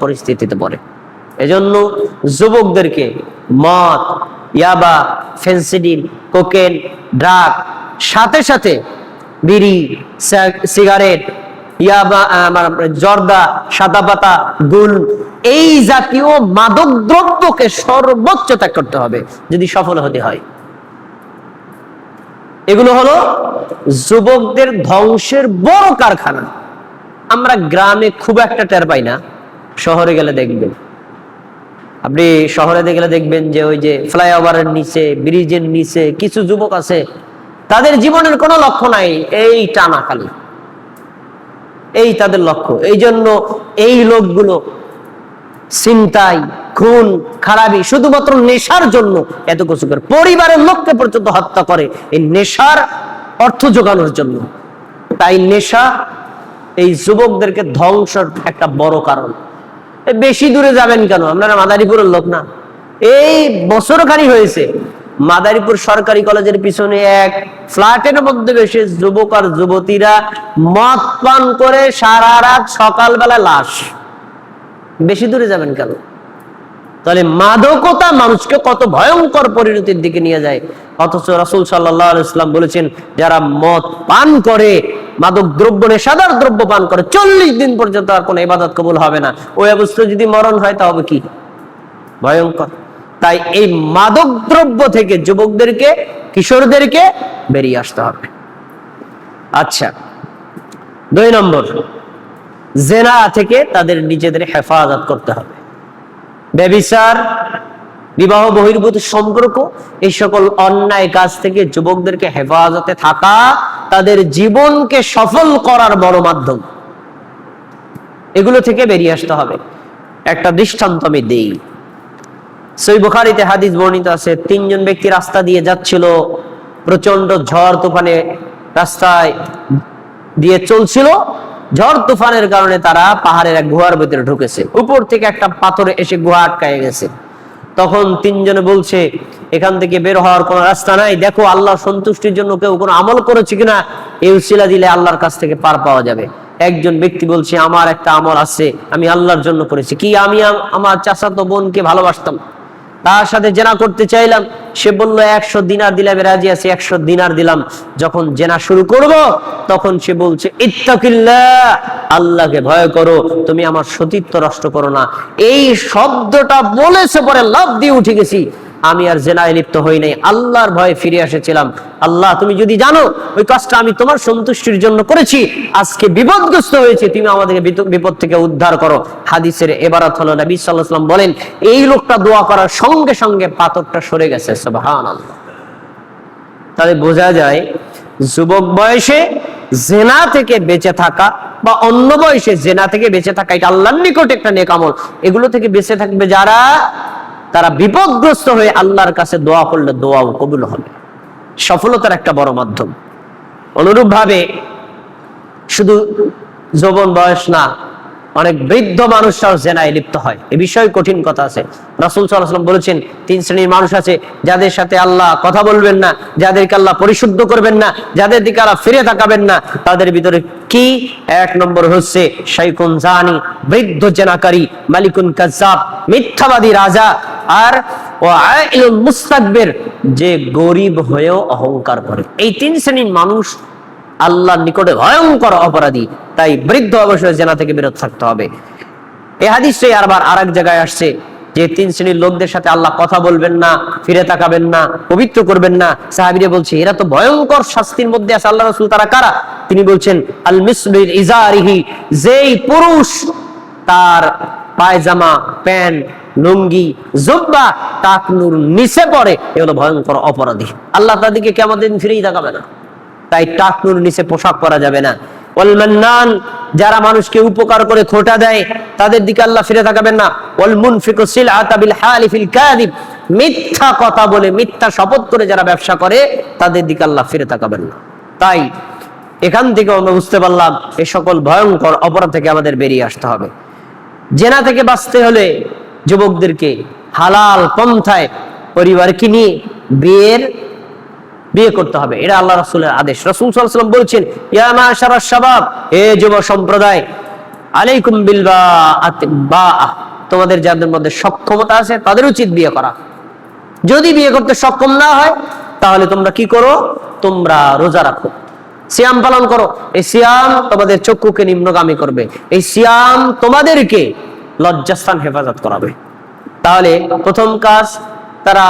পরিস্থিতিতে পড়ে। এজন্য যুবকদেরকে মদ, ইয়াবা, ফেন্সিডিল, কোকেন, ড্রাগ, সাথে সাথে বিড়ি, সিগারেট, ইয়াবা, জর্দা, সাদাপাতা, গুল, এই জাতীয় মাদক দ্রব্যকে সর্বোচ্চ ত্যাগ করতে হবে যদি সফল হতে হয়। এগুলো হলো যুবকদের ধ্বংসের বড় কারখানা। আমরা গ্রামে খুব একটা টের পাই না, শহরে গেলে দেখবেন। আপনি শহরে গেলে দেখবেন যে ওই যে ফ্লাইওভারের নিচে, ব্রিজের নিচে কিছু যুবক আছে, তাদের জীবনের কোনো লক্ষ্য নাই, এই টানা খালি, এই তাদের লক্ষ্য। এই জন্য এই লোকগুলো ছিনতাই, খুন, খারাপি শুধুমাত্র নেশার জন্য এত কিছু করে, পরিবারের লোককে পর্যন্ত হত্যা করে এই নেশার অর্থ জোগানোর জন্য। তাই নেশা এই যুবকদেরকে ধ্বংসের একটা বড় কারণ। বেশি দূরে যাবেন কেন, আপনারা মাদারীপুরের লোক না? এই বছরখানি হয়েছে মাদারীপুর সরকারি কলেজের পিছনে এক ফ্ল্যাটের মধ্যে বসে যুবক আর যুবতীরা মদ পান করে সারা রাত, সকালবেলা লাশ। বেশি দূরে যাবেন কেন? তাহলে মাদকতা মানুষকে কত ভয়ঙ্কর পরিণতির দিকে নিয়ে যায়। অথচ রাসূল সাল্লাল্লাহু আলাইহি ওয়াসাল্লাম বলেছেন, যারা মদ পান করে, মাদক দ্রব্য, নেশাদার দ্রব্য পান করে, 40 দিন পর্যন্ত আর কোনো ইবাদত কবুল হবে না। ওই অবস্থায় যদি মরণ হয় তা হবে কি ভয়ঙ্কর। তাই এই মাদক দ্রব্য থেকে যুবকদেরকে, কিশোরদেরকে বেরিয়ে আসতে হবে। আচ্ছা, 2 নম্বর, জেনা থেকে তাদের নিজেদের হেফাজত করতে হবে। ব্যভিচার, বিবাহ বহির্ভূত সম্পর্ক, এই সকল অন্যায় কাজ থেকে যুবকদেরকে হেফাজতে থাকা তাদের জীবনকে সফল করার বড় মাধ্যম। এগুলো থেকে বেরিয়ে আসতে হবে। একটা দৃষ্টান্ত আমি দেই। সহিহ বুখারীতে হাদিস বর্ণিত আছে, 3 জন ব্যক্তি রাস্তা দিয়ে যাচ্ছিল, প্রচন্ড ঝড় তুফানে রাস্তায় দিয়ে চলছিল। ঝড় তুফানের কারণে তারা পাহাড়ের এক গুহার ভিতরে ঢুকেছে। উপর থেকে একটা পাথর এসে গুহা আটকায় গেছে। তখন 3 জনে বলছে, এখান থেকে বের হওয়ার কোনো রাস্তা নাই, দেখো আল্লাহ সন্তুষ্টির জন্য কেউ কোনো আমল করেছে কিনা, এই উসিলা দিলে আল্লাহর কাছ থেকে পার পাওয়া যাবে। একজন ব্যক্তি বলছে, আমার একটা আমল আছে, আমি আল্লাহর জন্য করেছি। কি? আমি আমার চাচাতো বোনকে ভালোবাসতাম, তার সাথে জেনা করতে চাইলাম। সে বলল 100 দিনার দিলে আমি রাজি আছি। 100 দিনার দিলাম। যখন জেনা শুরু করব, তখন সে বলছে, ইত্তাকিল্লাহ, আল্লাহকে ভয় করো, তুমি আমার সতীত্ব নষ্ট করো না। এই শব্দটা বলেছে, পরে লাফ দিয়ে উঠে গেছি। আমি আর জেনায় লিপ্ত হই নাই, আল্লাহর ভয়ে ফিরে এসেছিলাম। আল্লাহ, তুমি যদি জানো ওই কাজটা আমি তোমার সন্তুষ্টির জন্য করেছি, আজকে বিপদগ্রস্ত হয়েছে, তুমি আমাদেরকে বিপদ থেকে উদ্ধার করো। হাদিসের এবারত হলো, নবী সাল্লাল্লাহু আলাইহি ওয়াসাল্লাম বলেন, এই লোকটা দোয়া করার সঙ্গে সঙ্গে পাথরটা সরে গেছে। সুবহানাল্লাহ। তাহলে বোঝা যায় যুবক বয়সে জেনা থেকে বেঁচে থাকা বা অন্য বয়সে জেনা থেকে বেঁচে থাকা, এটা আল্লাহর নিকট একটা নেক আমল। এগুলো থেকে বেঁচে থাকবে যারা, তারা বিপদগ্রস্ত হয়ে আল্লাহর কাছে দোয়া করলে দোয়াও কবুল হবে। সফলতার একটা বড় মাধ্যম। অনুরূপ ভাবে শুধু যৌবন বয়স না, অনেক বৃদ্ধ মানুষরাও জেনায় লিপ্ত হয়। এই বিষয়ে কঠিন কথা আছে। রাসূল সাল্লাল্লাহু আলাইহি ওয়াসাল্লাম বলেছেন, 3 শ্রেণীর মানুষ আছে, যাদের সাথে আল্লাহ কথা বলবেন না, যাদেরকে আল্লাহ পরিশুদ্ধ করবেন না, যাদের দিকে আল্লাহ ফিরে তাকাবেন না। তাদের ভিতরে কি? 1 নম্বর হচ্ছে শাইখুন জানি, বৃদ্ধ জেনাকারী, মালিকুন কাজ্জাব, মিথ্যাবাদী রাজা, আর ওয়াইলুল মুস্তাকবির, যে গরিব হয়েও অহংকার করে। এই 3 শ্রেণীর মানুষ আল্লাহর নিকটে ভয়ঙ্কর অপরাধী। তাই বৃদ্ধ অবশ্যই জেনা থেকে বিরত থাকতে হবে। এই হাদিসে আবার আরেক জায়গায় আসছে যে 3 শ্রেণীর লোকদের সাথে আল্লাহ কথা বলবেন না, ফিরে তাকাবেন না, পবিত্র করবেন না। সাহাবীরা বলছে, এরা তো ভয়ঙ্কর শাস্তির মধ্যে আছে। আল্লাহ রাসূল, তারা কারা? তিনি বলছেন, আল মিসবিল ইজারিহি, যেই পুরুষ তার পায়জামা, প্যান্ট, লুঙ্গি, জুব্বা টাকনুর নিচে পড়ে, এ হলো ভয়ঙ্কর অপরাধী। আল্লাহ তাদেরকে কিয়ামত দিন ফিরেই তাকাবে না। তাই টাকনুর নিচে পোশাক পরা যাবে না। ওয়াল মান্নান, যারা মানুষকে উপকার করে খোটা দেয়, তাদের দিকে আল্লাহ ফিরে তাকাবেন না। ওয়াল মুনফিকু সিলআতা বিল হালিফিল কাযিব, মিথ্যা কথা বলে, মিথ্যা শপথ করে যারা ব্যবসা করে, তাদের দিকে আল্লাহ ফিরে তাকাবেন না। তাই এখান থেকে আমরা বুঝতে পারলাম, এই সকল ভয়ঙ্কর অপরাধ থেকে আমাদের বেরিয়ে আসতে হবে। জেনা থেকে বাঁচতে হলে যুবকদেরকে হালাল পন্থায় পরিবারকে নিয়ে বিয়ে করতে হবে। এটা আল্লাহ রাসূলের আদেশ। রাসূল সাল্লাল্লাহু আলাইহি ওয়াসাল্লাম বলেছেন, ইয়া মাশারাশ শাবাব, হে যুব সম্প্রদায়, আলাইকুম বিল বাআতি বাআ, তোমাদের যাদের মধ্যে সক্ষমতা আছে তাদের উচিত বিয়ে করা। যদি বিয়ে করতে সক্ষম না হয় তাহলে তোমরা কি করো? তোমরা রোজা রাখো, সিয়াম পালন করো। এই সিয়াম তোমাদের চক্ষুকে নিম্নগামী করবে, এই সিয়াম তোমাদেরকে লজ্জাস্থান হেফাজত করাবে। তাহলে প্রথম কাজ, তারা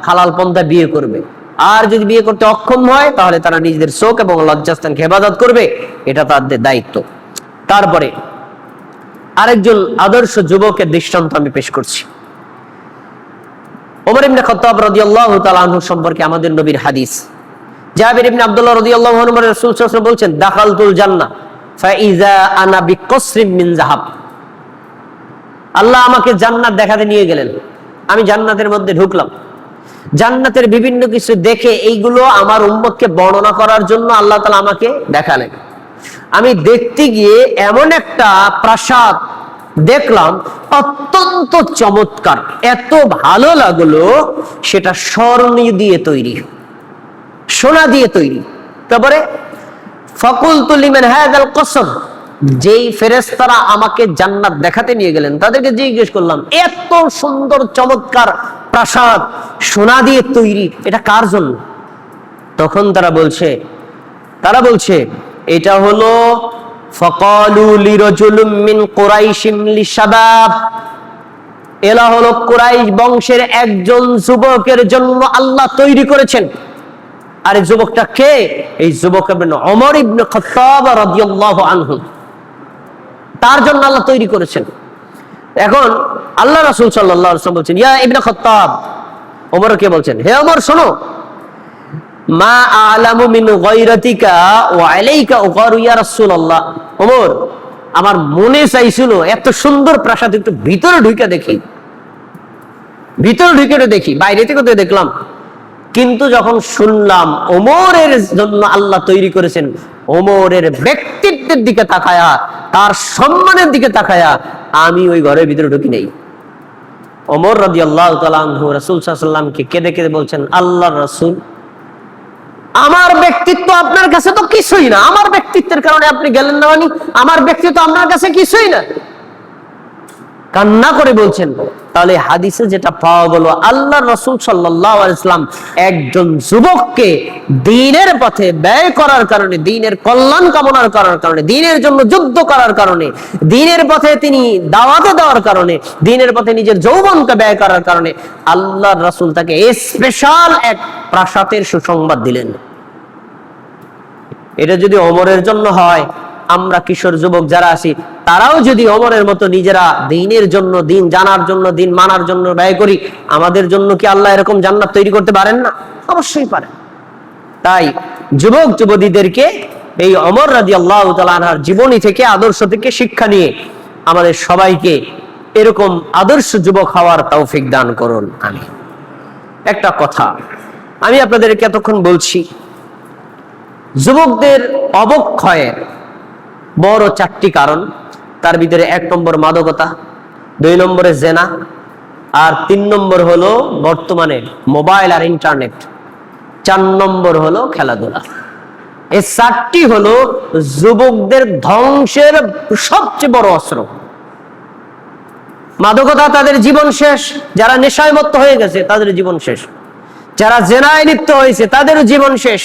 হালাল পন্থা বিয়ে করবে। আর যদি বিয়ে করতে অক্ষম হয় তাহলে তারা নিজেদের চোখ এবং লজ্জাস্থানকে হেফাজত করবে, এটা তাদের দায়িত্ব। তারপরে আরেকজন আদর্শ যুবকের দৃষ্টান্ত আমি পেশ করছি। ওমর ইবনে খাত্তাব রাদিয়াল্লাহু তাআলা আনহু সম্পর্কে আমাদের নবীর হাদিস। জাবির ইবনে আব্দুল্লাহ রাদিয়াল্লাহু আনহু রাসূল সাল্লাল্লাহু আলাইহি ওয়াসাল্লাম বলছেন, দাখালতুল জান্নাহ ফাইযা আনা বিকসরিম মিন যাহাব। আল্লাহ আমাকে জান্নাত দেখাতে নিয়ে গেলেন, আমি জান্নাতের মধ্যে ঢুকলাম। জান্নাতের বিভিন্ন কিছু দেখে এইগুলো আমার উম্মতকে বর্ণনা করার জন্য আল্লাহ তাআলা আমাকে দেখালেন। আমি দেখতে গিয়ে এমন একটা প্রাসাদ দেখলাম, অত্যন্ত চমৎকার, এত ভালো লাগলো। সেটা স্বর্ণ দিয়ে তৈরি, সোনা দিয়ে তৈরি। তারপরে ফাকুলতু লিমান হাযাল কসর, যেই ফেরেশতারা আমাকে জান্নাত দেখাতে নিয়ে গেলেন তাদেরকে জিজ্ঞেস করলাম, এত সুন্দর চমৎকার প্রাসাদ সোনা দিয়ে তৈরি, এটা কার জন্য? তখন তারা বলছে এটা হলো ফাকালু লিরাজুলিম মিন কুরাইশিম লিশাবাব, এলা হলো কুরাইশ বংশের একজন যুবকের জন্য আল্লাহ তৈরি করেছেন। আর এই যুবকটা কে? এই যুবক ওমর ইবনে খাত্তাব রাদিয়াল্লাহু আনহু, তার জন্য আল্লাহ তৈরি করেছেন। এখন আল্লাহ রাসূল সাল্লাল্লাহু আলাইহি ওয়াসাল্লাম বলছেন, ইয়া ইবনে খাত্তাব, ওমরকে বলছেন, হে ওমর শোনো, মা আলামু মিন গায়রাতিকা ওয়া আলাইকা উগারু ইয়া রাসূলুল্লাহ। ওমর, আমার মনে চাইছিল এত সুন্দর প্রাসাদ একটু ভিতরে ঢুকে দেখি, বাইরে থেকে তো দেখলাম, কিন্তু যখন শুনলাম ওমরের জন্য আল্লাহ তৈরি করেছেন, ওমরের ব্যক্তিত্বের দিকে তাকায়া, তার সম্মানের দিকে তাকায়া আমি ওই ঘরের ভিতরে ঢুকি নাই। ওমর রাদিয়াল্লাহু তাআলা আনহু রাসূল সাল্লাল্লাহু আলাইহি ওয়াসাল্লামকে কেঁদে কেঁদে বলছেন, আল্লাহর রাসূল, আমার ব্যক্তিত্ব আপনার কাছে তো কিছুই না, আমার ব্যক্তিত্বের কারণে আপনি গেলেন না, মানে আমার ব্যক্তিত্ব আপনার কাছে কিছুই না। কান্না করে বলছেন। তাহলে হাদিসে যেটা পাওয়া গেল, আল্লাহর রাসূল সাল্লাল্লাহু আলাইহি ওয়াসাল্লাম একজন যুবককে দ্বীনের পথে ব্যয় করার কারণে, দ্বীনের কল্যাণ কামনার করার কারণে, দ্বীনের জন্য যুদ্ধ করার কারণে, দ্বীনের পথে তিনি দাওয়াতে দেওয়ার কারণে, দ্বীনের পথে নিজের যৌবনকে ব্যয় করার কারণে আল্লাহর রাসূল তাকে স্পেশাল এক প্রাসাদের সুসংবাদ দিলেন। এটা যদি ওমরের জন্য হয়, আমরা কিশোর যুবক যারা আছি তারাও যদি ওমরের মতো নিজেরা দ্বীনের জন্য, দ্বীন জানার জন্য, দ্বীন মানার জন্য ব্যয় করি, আমাদের জন্য কি আল্লাহ এরকম জান্নাত তৈরি করতে পারেন না? অবশ্যই পারেন। তাই যুবক যুবতীদেরকে এই ওমর রাদিয়াল্লাহু তাআলা আনহুর জীবনী থেকে, আদর্শ থেকে শিক্ষা নিয়ে আমাদের সবাইকে এরকম আদর্শ যুবক হওয়ার তৌফিক দান করুন। আমিন। একটা কথা আমি আপনাদেরকে এতক্ষণ বলছি, যুবকদের অবক্ষয়ের বড় 4টি কারণ। তার ভিতরে 1 নম্বর মাদকতা, 2 নম্বরে জেনা, আর 3 নম্বর হলো বর্তমানে মোবাইল আর ইন্টারনেট, 4 নম্বর হলো খেলাধুলা। এই 4টি হলো যুবকদের ধ্বংসের সবচেয়ে বড় অস্ত্র। মাদকতা, তাদের জীবন শেষ। যারা নেশায় মত্ত হয়ে গেছে তাদের জীবন শেষ। যারা জেনায় লিপ্ত হয়েছে তাদেরও জীবন শেষ।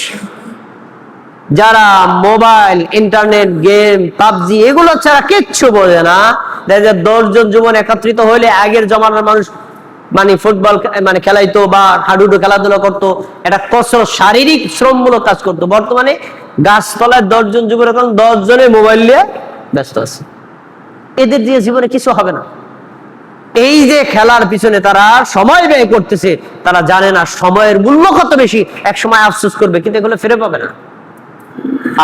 যারা মোবাইল, ইন্টারনেট, গেম, পাবজি এগুলো ছাড়া কিচ্ছু বোঝে না, 10 জন যুবক একত্রিত হইলে আগের জমানার মানুষ মানে ফুটবল মানে খেলাইতো বা হাডুডু খেলাধুলা করতো, এটা কসরত, শারীরিক শ্রমমূলক কাজ করতো। বর্তমানে গাছতলায় 10 জন যুবক, এখন 10 জনে মোবাইল নিয়ে ব্যস্ত আছে। এদের দিয়ে জীবনে কিছু হবে না। এই যে খেলার পিছনে তারা সময় ব্যয় করতেছে, তারা জানে না সময়ের মূল্য কত বেশি। এক সময় আফসোস করবে, কিন্তু এগুলো ফিরে পাবে না।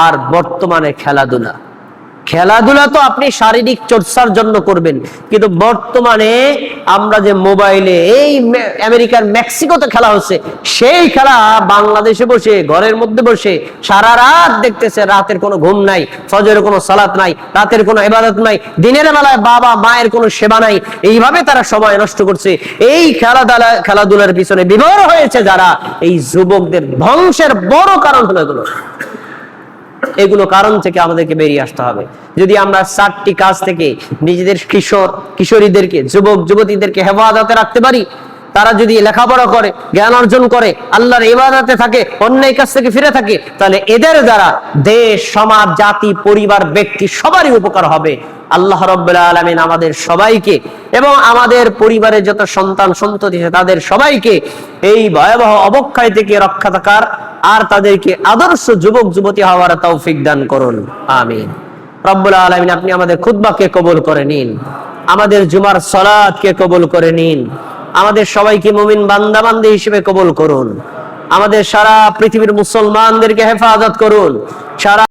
আর বর্তমানে খেলাধুলা তো আপনি শারীরিক চর্চার জন্য করবেন, কিন্তু বর্তমানে আমরা যে মোবাইলে, এই আমেরিকার মেক্সিকোতে খেলা হচ্ছে, সেই খেলা বাংলাদেশে বসে, ঘরের মধ্যে বসে সারা রাত দেখতেছে। রাতের কোনো ঘুম নাই, ফজরের কোনো সালাত নাই, রাতের কোনো ইবাদত নাই, দিনের বেলায় বাবা মায়ের কোনো সেবা নাই। এইভাবে তারা সময় নষ্ট করছে। এই খেলাধুলার পিছনে বিভোর হয়েছে যারা, এই যুবকদের ধ্বংসের বড় কারণ হলো এগুলো। এগুলো কারণ থেকে আমাদেরকে বেরিয়ে আসতে হবে। যদি আমরা 4টি কাজ থেকে নিজেদের কিশোরীদেরকে, যুবক যুবতীদেরকে হেফাজতে রাখতে পারি, তারা যদি লেখাপড়া করে, জ্ঞান অর্জন করে, আল্লাহর ইবাদতে থাকে, অন্যায় কাজ থেকে ফিরে থাকে, তাহলে এদের দ্বারা দেশ, সমাজ, জাতি, পরিবার, ব্যক্তি সবারই উপকার হবে। আল্লাহ রাব্বুল আলামিন আমাদের সবাইকে এবং আমাদের পরিবারের যত সন্তান সন্ততি তাদের সবাইকে এই ভয়াবহ অবক্ষয় থেকে রক্ষা থাকার আর তাদেরকে আদর্শ যুবক যুবতী হওয়ার তৌফিক দান করুন, আমিন। রব্বুল আলামিন আপনি আমাদের খুতবাকে কবুল করে নিন, আমাদের জুমার সালাতকে কবুল করে নিন, আমাদের সবাইকে মুমিন বান্দা বান্দী হিসেবে কবুল করুন, আমাদের সারা পৃথিবীর মুসলমানদেরকে হেফাজত করুন, সারা